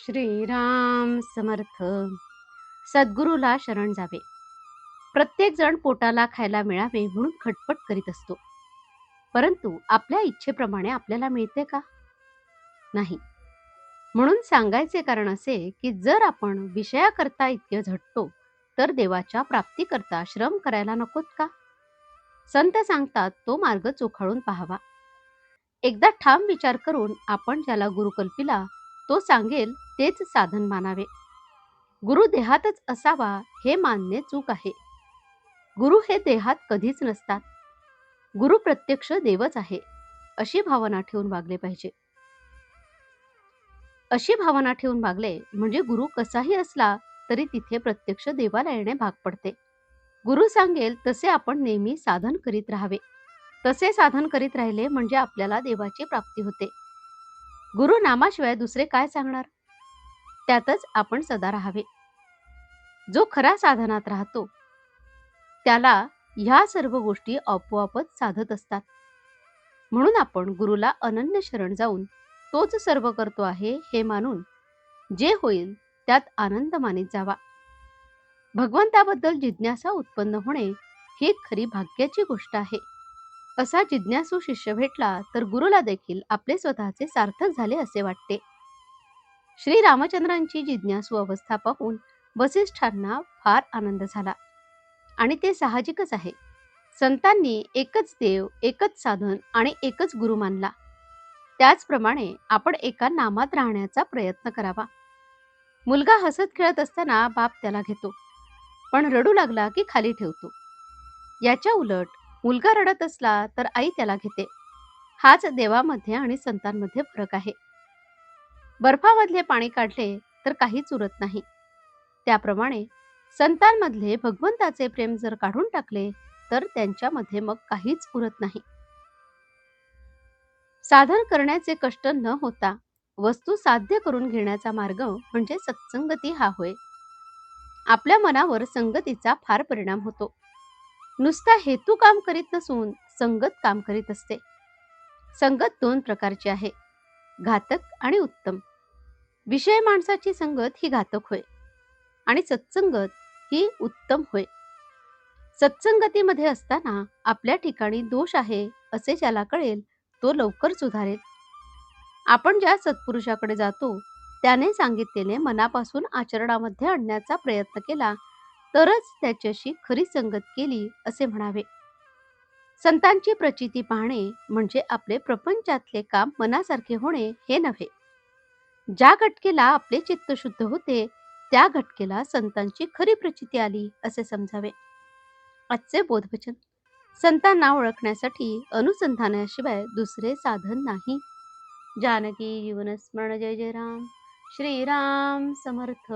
श्रीराम समर्थ. सद्गुरूला शरण जावे. प्रत्येक जण पोटाला खायला मिळावे म्हणून खटपट करीत असतो, परंतु आपल्या इच्छेप्रमाणे आपल्याला मिळते का? नाही. म्हणून सांगायचे कारण असे की जर आपण विषयाकरता इतके झटतो तर देवाच्या प्राप्तीकरता श्रम करायला नकोत का? संत सांगतात तो मार्ग चोखाळून पाहावा. एकदा ठाम विचार करून आपण ज्याला गुरु कल्पिला तो सांगेल तेच साधन मानावे. गुरु देहातच असावा हे मानणे चूक आहे. गुरु हे देहात कधीच नसतात. गुरु प्रत्यक्ष देवच आहे अशी भावना ठेवून वागले पाहिजे. अशी भावना ठेवून वागले म्हणजे गुरु कसाही असला तरी तिथे प्रत्यक्ष देवाला येणे भाग पडते. गुरु सांगेल तसे आपण नेहमी साधन करीत राहावे. तसे साधन करीत राहिले म्हणजे आपल्याला देवाची प्राप्ती होते. गुरु नामाशिवाय दुसरे काय सांगणार? त्यातच आपण सदा राहावे. जो खरा साधनात राहतो त्याला ह्या सर्व गोष्टी आपोआपच साधत असतात. म्हणून आपण गुरुला अनन्य शरण जाऊन तोच सर्व करतो आहे हे मानून जे होईल त्यात आनंद मानित जावा. भगवंताबद्दल जिज्ञासा उत्पन्न होणे ही खरी भाग्याची गोष्ट आहे. असा जिज्ञासू शिष्य भेटला तर गुरुला देखील आपले स्वतःचे सार्थक झाले असे वाटते. श्री रामचंद्रांची जिज्ञासू अवस्था पाहून वसिष्ठांना फार आनंद झाला आणि ते साहजिकच आहे. संतांनी एकच देव, एकच साधन आणि एकच गुरु मानला. त्याचप्रमाणे आपण एका नामात राहण्याचा प्रयत्न करावा. मुलगा हसत खेळत असताना बाप त्याला घेतो, पण रडू लागला की खाली ठेवतो. याच्या उलट मुलगा रडत असला तर आई त्याला घेते. हाच देवामध्ये आणि संतांमध्ये फरक आहे. बर्फामधले पाणी काढले तर काहीच उरत नाही. त्याप्रमाणे संतांमधले भगवंताचे प्रेम जर काढून टाकले तर त्यांच्यामध्ये मग काहीच उरत नाही. साधन करण्याचे कष्ट न होता वस्तू साध्य करून घेण्याचा मार्ग म्हणजे सत्संगती हा होय. आपल्या मनावर संगतीचा फार परिणाम होतो. नुसता हेतू काम करीत नसून संगत काम करीत असते. संगत दोन प्रकारची आहे, घातक आणि उत्तम. विषय माणसाची संगत ही घातक होय आणि सत्संगत ही उत्तम होय. सत्संगतीमध्ये असताना आपल्या ठिकाणी दोष आहे असे ज्याला कळेल तो लवकर सुधारेल. आपण ज्या सत्पुरुषाकडे जातो त्याने सांगितलेले मनापासून आचरणामध्ये आणण्याचा प्रयत्न केला तरच त्याच्याशी खरी संगत केली असे म्हणावे. संतांची प्रचिती पाहणे म्हणजे आपले प्रपंचातले काम मनासारखे होणे हे नव्हे. ज्या घटकेला आपले चित्त शुद्ध होते त्या घटकेला संतांची खरी प्रचिती आली असे समजावे. आजचे बोधवचन. संतांना ओळखण्यासाठी अनुसंधानाशिवाय दुसरे साधन नाही. जानकी जीवन स्मरण. जय जय राम. श्रीराम समर्थ.